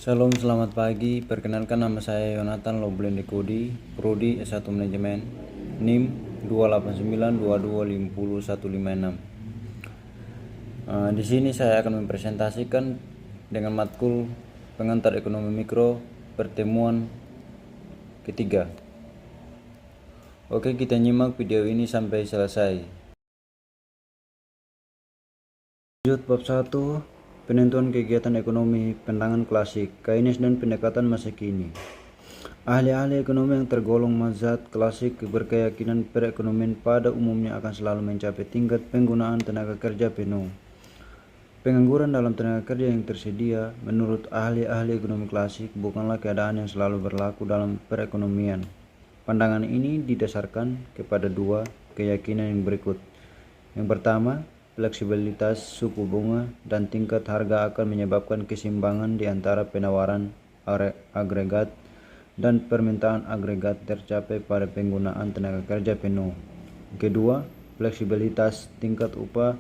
Shalom, selamat pagi. Perkenalkan, nama saya Yonatan Loblende Kodi, Prodi S1 Manajemen, NIM 28922505156. Di sini saya akan mempresentasikan dengan matkul pengantar ekonomi mikro pertemuan ketiga. Oke, kita nyimak video ini sampai selesai. Lanjut bab 1, penentuan kegiatan ekonomi, pandangan klasik, Keynes dan pendekatan masa kini. Ahli-ahli ekonomi yang tergolong mazhab klasik berkeyakinan perekonomian pada umumnya akan selalu mencapai tingkat penggunaan tenaga kerja penuh. Pengangguran dalam tenaga kerja yang tersedia, menurut ahli-ahli ekonomi klasik, bukanlah keadaan yang selalu berlaku dalam perekonomian. Pandangan ini didasarkan kepada dua keyakinan yang berikut. Yang pertama, fleksibilitas suku bunga dan tingkat harga akan menyebabkan keseimbangan di antara penawaran agregat dan permintaan agregat tercapai pada penggunaan tenaga kerja penuh. Kedua, fleksibilitas tingkat upah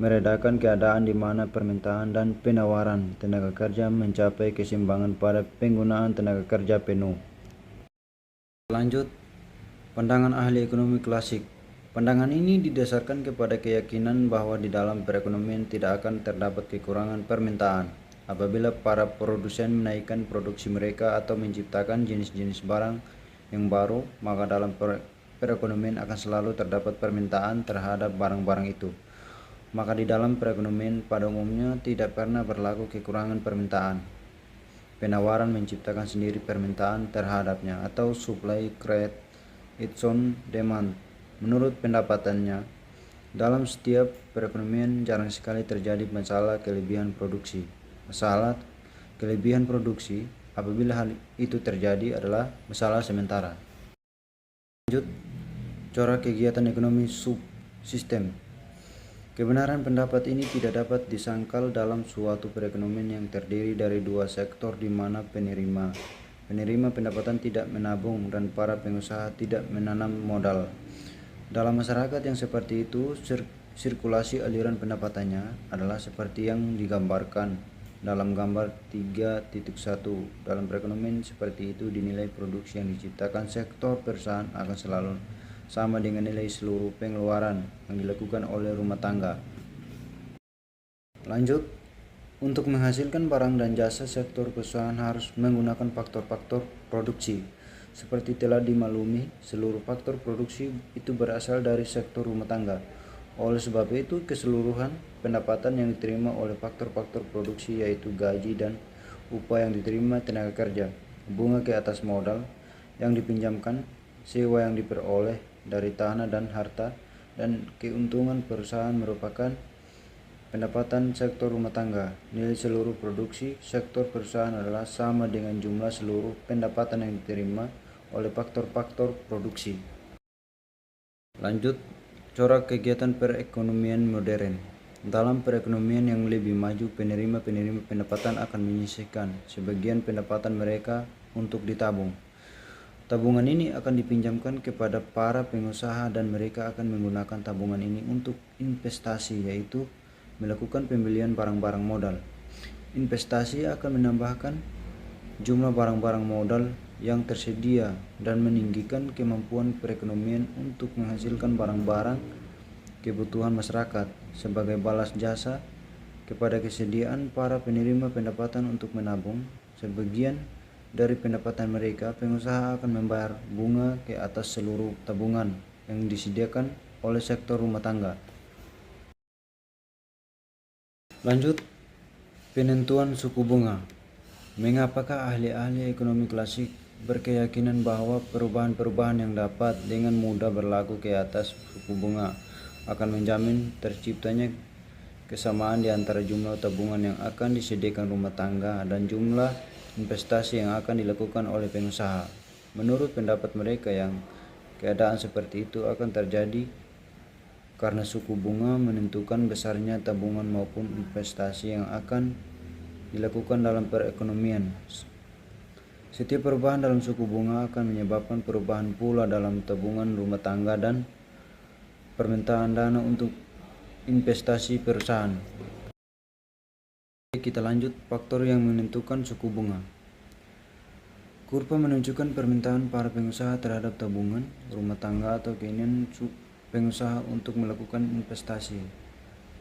meredakan keadaan di mana permintaan dan penawaran tenaga kerja mencapai keseimbangan pada penggunaan tenaga kerja penuh. Lanjut, pandangan ahli ekonomi klasik. Pandangan ini didasarkan kepada keyakinan bahwa di dalam perekonomian tidak akan terdapat kekurangan permintaan. Apabila para produsen menaikkan produksi mereka atau menciptakan jenis-jenis barang yang baru, maka dalam perekonomian akan selalu terdapat permintaan terhadap barang-barang itu. Maka di dalam perekonomian pada umumnya tidak pernah berlaku kekurangan permintaan. Penawaran menciptakan sendiri permintaan terhadapnya atau supply create its own demand. Menurut pendapatannya, dalam setiap perekonomian jarang sekali terjadi masalah kelebihan produksi. Masalah kelebihan produksi apabila hal itu terjadi adalah masalah sementara. Lanjut, corak kegiatan ekonomi subsistem. Kebenaran pendapat ini tidak dapat disangkal dalam suatu perekonomian yang terdiri dari dua sektor di mana penerima pendapatan tidak menabung dan para pengusaha tidak menanam modal. Dalam masyarakat yang seperti itu, sirkulasi aliran pendapatannya adalah seperti yang digambarkan dalam gambar 3.1. Dalam perekonomian seperti itu dinilai produksi yang diciptakan sektor perusahaan akan selalu sama dengan nilai seluruh pengeluaran yang dilakukan oleh rumah tangga. Lanjut, untuk menghasilkan barang dan jasa, sektor perusahaan harus menggunakan faktor-faktor produksi. Seperti telah dimaklumi, seluruh faktor produksi itu berasal dari sektor rumah tangga. Oleh sebab itu, keseluruhan pendapatan yang diterima oleh faktor-faktor produksi yaitu gaji dan upah yang diterima tenaga kerja, bunga ke atas modal yang dipinjamkan, sewa yang diperoleh dari tanah dan harta, dan keuntungan perusahaan merupakan pendapatan sektor rumah tangga. Nilai seluruh produksi sektor perusahaan adalah sama dengan jumlah seluruh pendapatan yang diterima oleh faktor-faktor produksi. Lanjut, corak kegiatan perekonomian modern. Dalam perekonomian yang lebih maju, penerima pendapatan akan menyisihkan sebagian pendapatan mereka untuk ditabung. Tabungan ini akan dipinjamkan kepada para pengusaha dan mereka akan menggunakan tabungan ini untuk investasi, yaitu melakukan pembelian barang-barang modal. Investasi akan menambahkan jumlah barang-barang modal yang tersedia dan meninggikan kemampuan perekonomian untuk menghasilkan barang-barang kebutuhan masyarakat sebagai balas jasa kepada kesediaan para penerima pendapatan untuk menabung sebagian dari pendapatan mereka. Pengusaha akan membayar bunga ke atas seluruh tabungan yang disediakan oleh sektor rumah tangga. Lanjut, penentuan suku bunga. Mengapakah ahli-ahli ekonomi klasik berkeyakinan bahwa perubahan-perubahan yang dapat dengan mudah berlaku ke atas suku bunga akan menjamin terciptanya kesamaan di antara jumlah tabungan yang akan disediakan rumah tangga dan jumlah investasi yang akan dilakukan oleh pengusaha? Menurut pendapat mereka, yang keadaan seperti itu akan terjadi karena suku bunga menentukan besarnya tabungan maupun investasi yang akan dilakukan dalam perekonomian. Setiap perubahan dalam suku bunga akan menyebabkan perubahan pula dalam tabungan rumah tangga dan permintaan dana untuk investasi perusahaan. Kita lanjut faktor yang menentukan suku bunga. Kurva menunjukkan permintaan para pengusaha terhadap tabungan, rumah tangga atau keinginan pengusaha untuk melakukan investasi.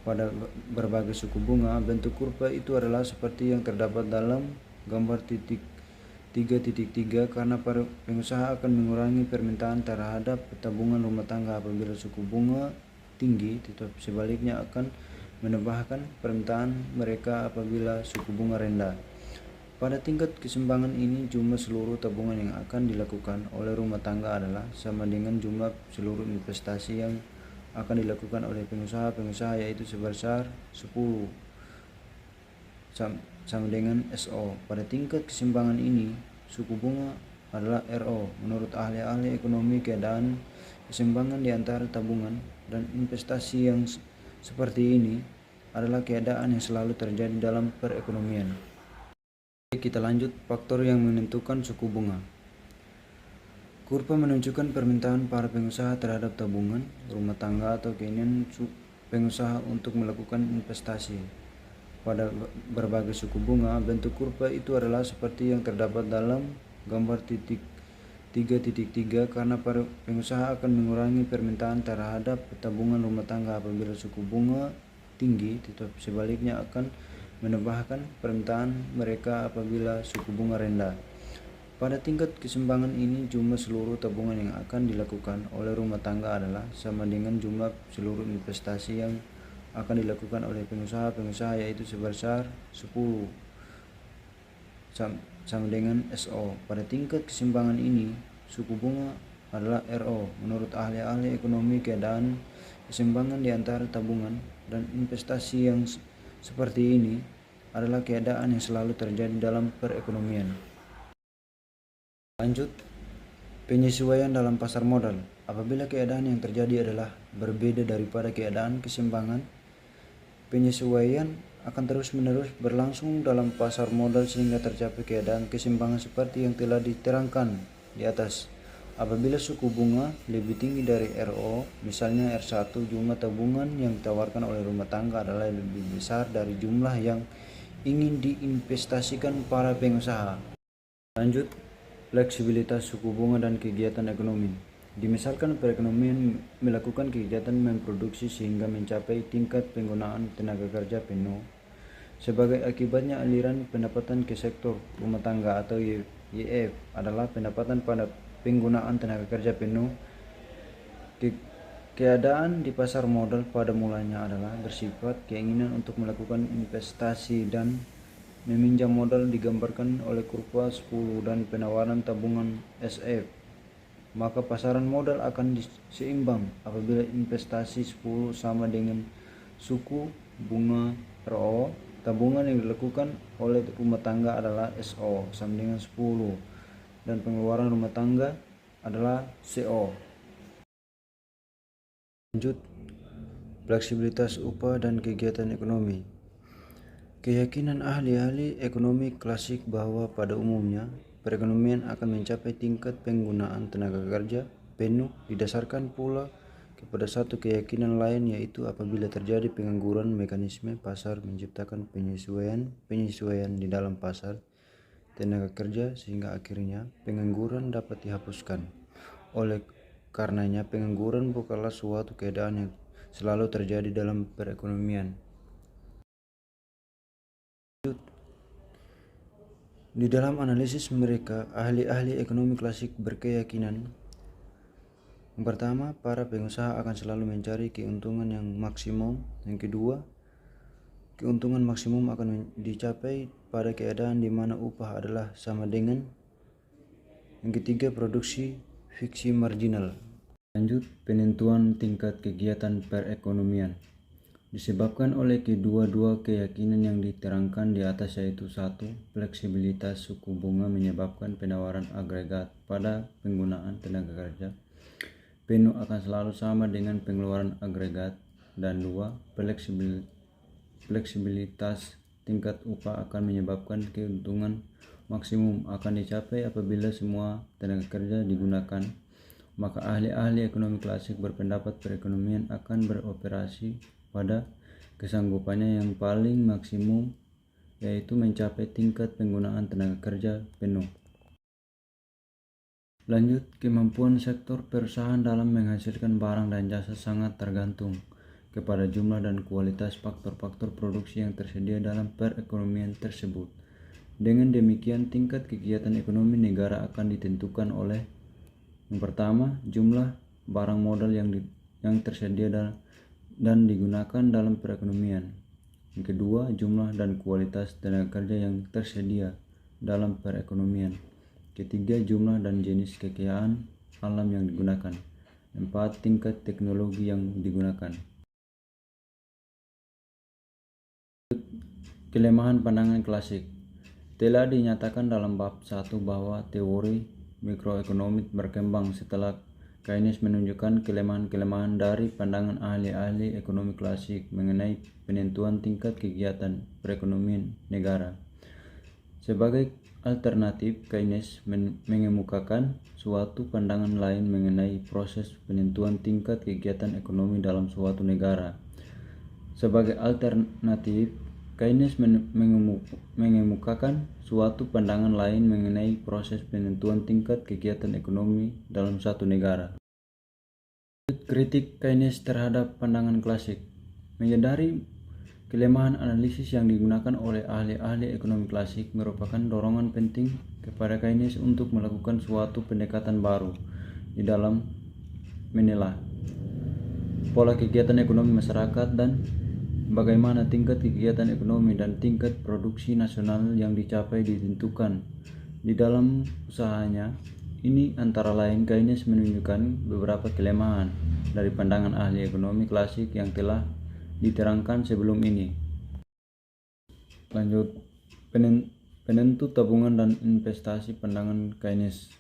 Pada berbagai suku bunga, bentuk kurva itu adalah seperti yang terdapat dalam gambar 3.3 karena para pengusaha akan mengurangi permintaan terhadap tabungan rumah tangga apabila suku bunga tinggi, tetapi sebaliknya akan menambahkan permintaan mereka apabila suku bunga rendah. Pada tingkat keseimbangan ini, jumlah seluruh tabungan yang akan dilakukan oleh rumah tangga adalah sama dengan jumlah seluruh investasi yang akan dilakukan oleh pengusaha-pengusaha, yaitu sebesar 10 sama dengan SO. Pada tingkat keseimbangan ini, suku bunga adalah RO. Menurut ahli-ahli ekonomi, keadaan keseimbangan di antara tabungan dan investasi yang seperti ini adalah keadaan yang selalu terjadi dalam perekonomian. Kita lanjut faktor yang menentukan suku bunga. Kurva menunjukkan permintaan para pengusaha terhadap tabungan, rumah tangga atau keinginan pengusaha untuk melakukan investasi. Pada berbagai suku bunga, bentuk kurva itu adalah seperti yang terdapat dalam gambar 3.3 karena para pengusaha akan mengurangi permintaan terhadap tabungan rumah tangga apabila suku bunga tinggi, tetapi sebaliknya akan menambahkan permintaan mereka apabila suku bunga rendah. Pada tingkat keseimbangan ini, jumlah seluruh tabungan yang akan dilakukan oleh rumah tangga adalah sama dengan jumlah seluruh investasi yang akan dilakukan oleh pengusaha-pengusaha, yaitu sebesar 10 sama dengan SO. Pada tingkat keseimbangan ini, suku bunga adalah RO. Menurut ahli-ahli ekonomi, keadaan keseimbangan di antara tabungan dan investasi yang seperti ini adalah keadaan yang selalu terjadi dalam perekonomian. Lanjut, penyesuaian dalam pasar modal. Apabila keadaan yang terjadi adalah berbeda daripada keadaan keseimbangan, penyesuaian akan terus-menerus berlangsung dalam pasar modal sehingga tercapai keadaan keseimbangan seperti yang telah diterangkan di atas. Apabila suku bunga lebih tinggi dari RO, misalnya R1, jumlah tabungan yang ditawarkan oleh rumah tangga adalah lebih besar dari jumlah yang ingin diinvestasikan para pengusaha. Lanjut, fleksibilitas suku bunga dan kegiatan ekonomi. Dimisalkan perekonomian melakukan kegiatan memproduksi sehingga mencapai tingkat penggunaan tenaga kerja penuh. Sebagai akibatnya, aliran pendapatan ke sektor rumah tangga atau YF adalah pendapatan pada penggunaan tenaga kerja penuh. Keadaan di pasar modal pada mulanya adalah bersifat keinginan untuk melakukan investasi dan meminjam modal digambarkan oleh kurva 10 dan penawaran tabungan SF. Maka pasaran modal akan seimbang apabila investasi 10 sama dengan suku bunga RO. Tabungan yang dilakukan oleh rumah tangga adalah SO sama dengan 10 dan pengeluaran rumah tangga adalah CO. Lanjut, fleksibilitas upah dan kegiatan ekonomi. Keyakinan ahli-ahli ekonomi klasik bahwa pada umumnya perekonomian akan mencapai tingkat penggunaan tenaga kerja penuh didasarkan pula kepada satu keyakinan lain, yaitu apabila terjadi pengangguran, mekanisme pasar menciptakan penyesuaian di dalam pasar tenaga kerja sehingga akhirnya pengangguran dapat dihapuskan. Oleh karenanya, pengangguran bukanlah suatu keadaan yang selalu terjadi dalam perekonomian. Di dalam analisis mereka, ahli-ahli ekonomi klasik berkeyakinan yang pertama, para pengusaha akan selalu mencari keuntungan yang maksimum. Yang kedua, keuntungan maksimum akan dicapai pada keadaan di mana upah adalah sama dengan. Yang ketiga, produksi fiksi marginal. Lanjut, penentuan tingkat kegiatan perekonomian. Disebabkan oleh kedua-dua keyakinan yang diterangkan di atas, yaitu satu, fleksibilitas suku bunga menyebabkan penawaran agregat pada penggunaan tenaga kerja penuh akan selalu sama dengan pengeluaran agregat, dan dua, fleksibilitas tingkat upah akan menyebabkan keuntungan maksimum akan dicapai apabila semua tenaga kerja digunakan. Maka ahli-ahli ekonomi klasik berpendapat perekonomian akan beroperasi pada kesanggupannya yang paling maksimum yaitu mencapai tingkat penggunaan tenaga kerja penuh. Lanjut, kemampuan sektor perusahaan dalam menghasilkan barang dan jasa sangat tergantung kepada jumlah dan kualitas faktor-faktor produksi yang tersedia dalam perekonomian tersebut. Dengan demikian, tingkat kegiatan ekonomi negara akan ditentukan oleh yang pertama, jumlah barang modal yang tersedia dan digunakan dalam perekonomian. Yang kedua, jumlah dan kualitas tenaga kerja yang tersedia dalam perekonomian. Ketiga, jumlah dan jenis kekayaan alam yang digunakan. Empat, tingkat teknologi yang digunakan. Kelemahan pandangan klasik. Telah dinyatakan dalam bab 1 bahwa teori mikroekonomi berkembang setelah Keynes menunjukkan kelemahan-kelemahan dari pandangan ahli-ahli ekonomi klasik mengenai penentuan tingkat kegiatan perekonomian negara. Sebagai alternatif, Keynes mengemukakan suatu pandangan lain mengenai proses penentuan tingkat kegiatan ekonomi dalam suatu negara. Sebagai alternatif, Keynes mengemukakan suatu pandangan lain mengenai proses penentuan tingkat kegiatan ekonomi dalam satu negara. Kritik Keynes terhadap pandangan klasik. Menyadari kelemahan analisis yang digunakan oleh ahli-ahli ekonomi klasik merupakan dorongan penting kepada Keynes untuk melakukan suatu pendekatan baru di dalam menilai pola kegiatan ekonomi masyarakat dan bagaimana tingkat kegiatan ekonomi dan tingkat produksi nasional yang dicapai ditentukan. Di dalam usahanya ini antara lain Keynes menunjukkan beberapa kelemahan dari pandangan ahli ekonomi klasik yang telah diterangkan sebelum ini. Lanjut, penentu tabungan dan investasi pandangan Keynes.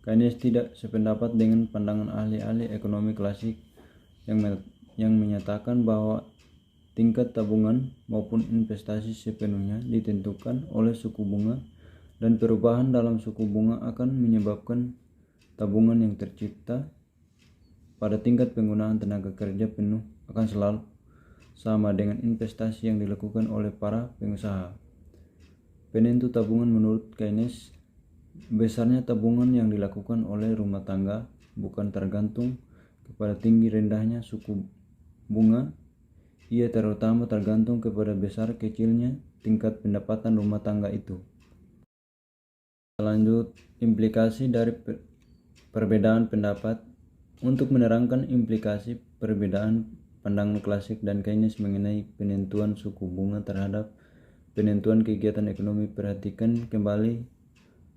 Keynes tidak sependapat dengan pandangan ahli-ahli ekonomi klasik yang menyatakan bahwa tingkat tabungan maupun investasi sepenuhnya ditentukan oleh suku bunga dan perubahan dalam suku bunga akan menyebabkan tabungan yang tercipta pada tingkat penggunaan tenaga kerja penuh akan selalu sama dengan investasi yang dilakukan oleh para pengusaha. Penentu tabungan menurut Keynes, besarnya tabungan yang dilakukan oleh rumah tangga bukan tergantung kepada tinggi rendahnya suku bunga. Ia terutama tergantung kepada besar kecilnya tingkat pendapatan rumah tangga itu. Lanjut, implikasi dari perbedaan pendapat. Untuk menerangkan implikasi perbedaan pandangan klasik dan Keynes mengenai penentuan suku bunga terhadap penentuan kegiatan ekonomi, perhatikan kembali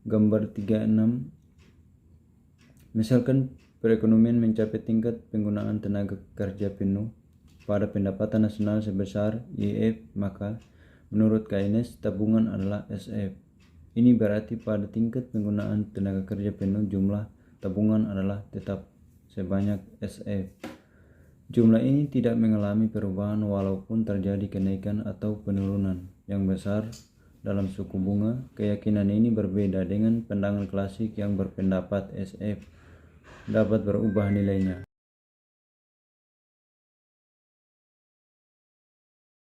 gambar 36. Misalkan perekonomian mencapai tingkat penggunaan tenaga kerja penuh pada pendapatan nasional sebesar YF, maka menurut Keynes tabungan adalah SF. Ini berarti pada tingkat penggunaan tenaga kerja penuh jumlah tabungan adalah tetap sebanyak SF. Jumlah ini tidak mengalami perubahan walaupun terjadi kenaikan atau penurunan yang besar dalam suku bunga. Keyakinan ini berbeda dengan pandangan klasik yang berpendapat SF dapat berubah nilainya.